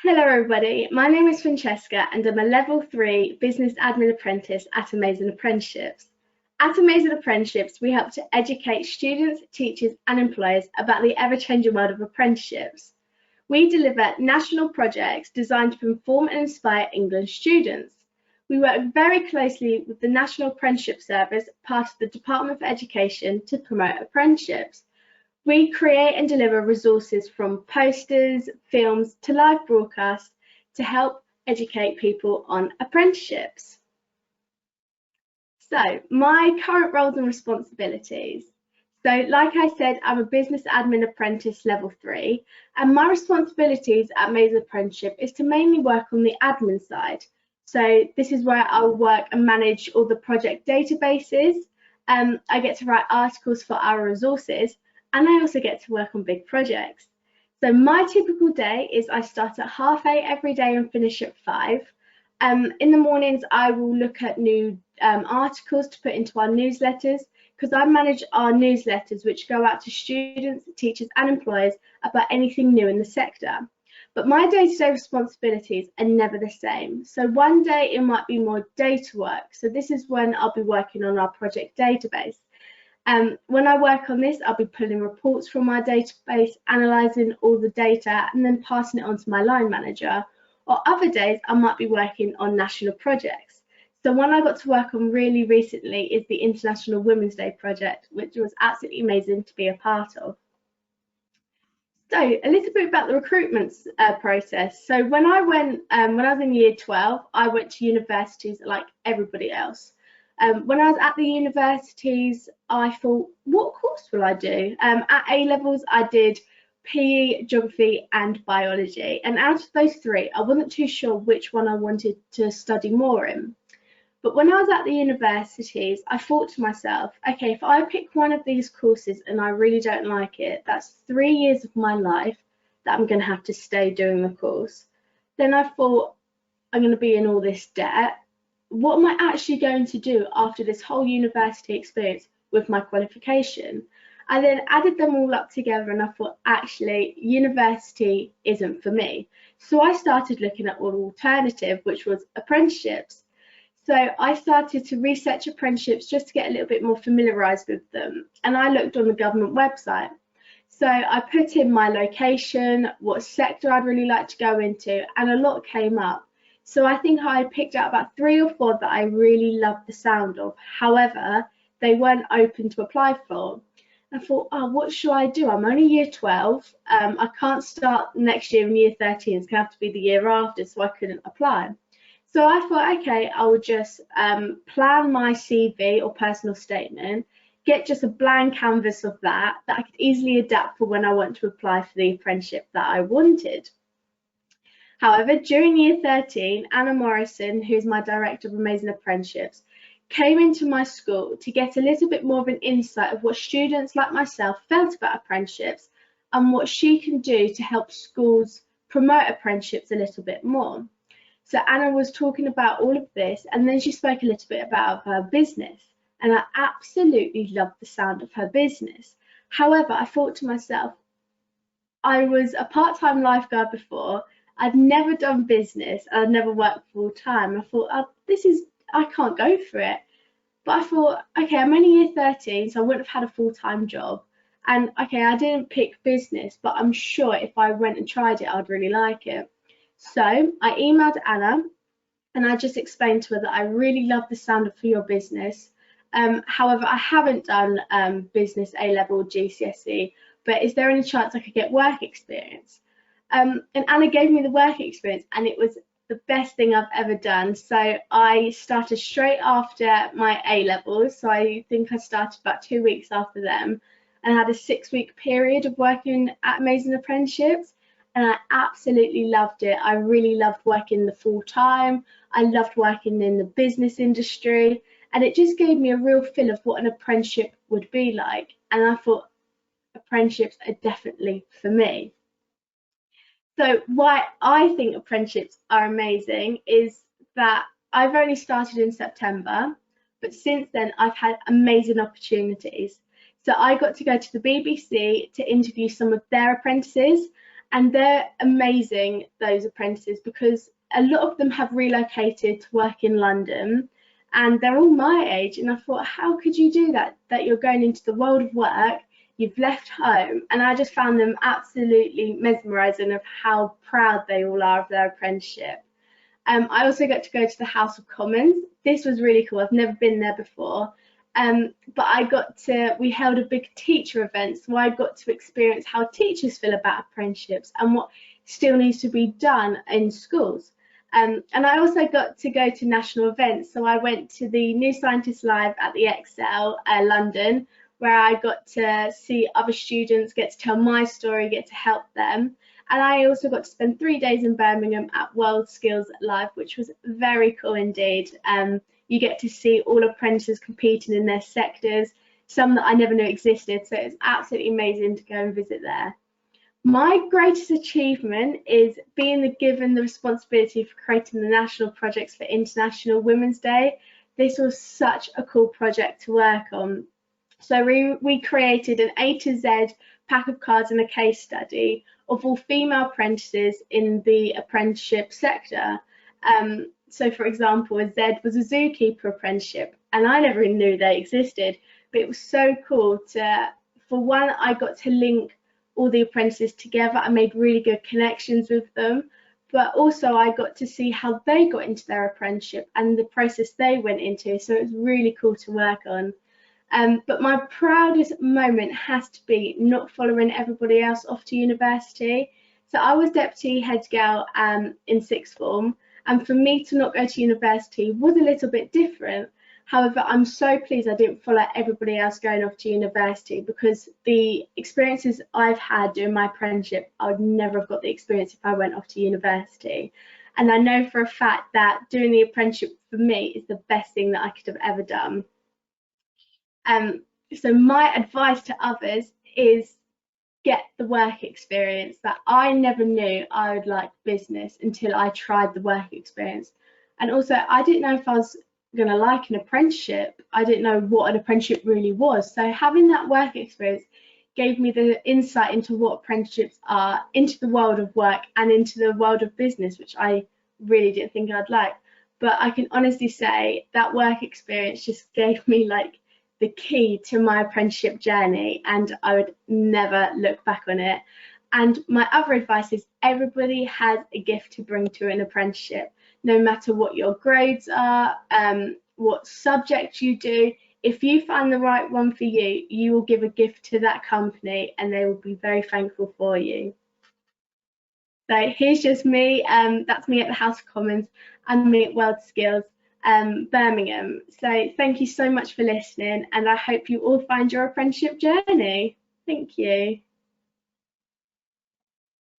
Hello everybody, my name is Francesca and I'm a Level 3 Business Admin Apprentice at Amazing Apprenticeships. At Amazing Apprenticeships, we help to educate students, teachers and employers about the ever-changing world of apprenticeships. We deliver national projects designed to inform and inspire England students. We work very closely with the National Apprenticeship Service, part of the Department for Education, to promote apprenticeships. We create and deliver resources from posters, films to live broadcasts to help educate people on apprenticeships. So my current roles and responsibilities. So like I said, I'm a business admin apprentice level 3 and my responsibilities at Amazing Apprenticeship is to mainly work on the admin side. So this is where I'll work and manage all the project databases. I get to write articles for our resources. And I also get to work on big projects. So my typical day is I start at 8:30 every day and finish at 5. In the mornings, I will look at new articles to put into our newsletters because I manage our newsletters which go out to students, teachers and employers about anything new in the sector. But my day-to-day responsibilities are never the same. So one day it might be more data work. So this is when I'll be working on our project database. When I work on this, I'll be pulling reports from my database, analysing all the data and then passing it on to my line manager. Or other days, I might be working on national projects. So one I got to work on really recently is the International Women's Day project, which was absolutely amazing to be a part of. So a little bit about the recruitment process. So when I was in year 12, I went to universities like everybody else. When I was at the universities, I thought, what course will I do? At A levels, I did PE, geography and biology. And out of those three, I wasn't too sure which one I wanted to study more in. But when I was at the universities, I thought to myself, okay, if I pick one of these courses and I really don't like it, that's 3 years of my life that I'm going to have to stay doing the course. Then I thought, I'm going to be in all this debt. What am I actually going to do after this whole university experience with my qualification? I then added them all up together and I thought, actually, university isn't for me. So I started looking at an alternative, which was apprenticeships. So I started to research apprenticeships just to get a little bit more familiarised with them. And I looked on the government website. So I put in my location, what sector I'd really like to go into, and a lot came up. So I think I picked out about 3 or 4 that I really loved the sound of. However, they weren't open to apply for. I thought, oh, what should I do? I'm only year 12. I can't start next year in year 13. It's going to have to be the year after, so I couldn't apply. So I thought, okay, I will just plan my CV or personal statement, get just a blank canvas of that I could easily adapt for when I want to apply for the apprenticeship that I wanted. However, during year 13, Anna Morrison, who's my director of Amazing Apprenticeships, came into my school to get a little bit more of an insight of what students like myself felt about apprenticeships and what she can do to help schools promote apprenticeships a little bit more. So Anna was talking about all of this and then she spoke a little bit about her business and I absolutely loved the sound of her business. However, I thought to myself, I was a part-time lifeguard before. I'd never done business. I'd never worked full time. I thought, oh, I can't go for it. But I thought, okay, I'm only year 13, so I wouldn't have had a full-time job. And okay, I didn't pick business, but I'm sure if I went and tried it, I'd really like it. So I emailed Anna and I just explained to her that I really love the sound of your business. However, I haven't done business A-level GCSE, but is there any chance I could get work experience? And Anna gave me the work experience and it was the best thing I've ever done. So I started straight after my A-levels. So I think I started about 2 weeks after them and had a 6-week period of working at Amazing Apprenticeships. And I absolutely loved it. I really loved working the full time. I loved working in the business industry. And it just gave me a real feel of what an apprenticeship would be like. And I thought apprenticeships are definitely for me. So why I think apprenticeships are amazing is that I've only started in September, but since then I've had amazing opportunities. So I got to go to the BBC to interview some of their apprentices, And they're amazing, those apprentices, because a lot of them have relocated to work in London, and they're all my age. And I thought, how could you do that? That you're going into the world of work, you've left home. And I just found them absolutely mesmerising of how proud they all are of their apprenticeship. I also got to go to the House of Commons. This was really cool. I've never been there before. But we held a big teacher event, so I got to experience how teachers feel about apprenticeships and what still needs to be done in schools. And I also got to go to national events, so I went to the New Scientist Live at the Excel, London, where I got to see other students, get to tell my story, get to help them. And I also got to spend 3 days in Birmingham at World Skills Live, which was very cool indeed. You get to see all apprentices competing in their sectors, some that I never knew existed, so it's absolutely amazing to go and visit there. My greatest achievement is being given the responsibility for creating the national projects for International Women's Day. This was such a cool project to work on. So we created an A to Z pack of cards and a case study of all female apprentices in the apprenticeship sector. So for example, a Z was a zookeeper apprenticeship, and I never even knew they existed, but it was so cool for one, I got to link all the apprentices together. I made really good connections with them, but also I got to see how they got into their apprenticeship and the process they went into, so it was really cool to work on. But my proudest moment has to be not following everybody else off to university. So I was deputy head girl in sixth form, and for me to not go to university was a little bit different. However, I'm so pleased I didn't follow everybody else going off to university, because the experiences I've had doing my apprenticeship, I would never have got the experience if I went off to university. And I know for a fact that doing the apprenticeship for me is the best thing that I could have ever done. So my advice to others is get the work experience. That I never knew I would like business until I tried the work experience. And also, I didn't know if I was going to like an apprenticeship. I didn't know what an apprenticeship really was. So having that work experience gave me the insight into what apprenticeships are, into the world of work and into the world of business, which I really didn't think I'd like. But I can honestly say that work experience just gave me like the key to my apprenticeship journey, and I would never look back on it. And my other advice is everybody has a gift to bring to an apprenticeship, no matter what your grades are, what subject you do. If you find the right one for you, you will give a gift to that company and they will be very thankful for you. So here's just me, that's me at the House of Commons and me at World Skills. Birmingham. So thank you so much for listening, and I hope you all find your apprenticeship journey. Thank you.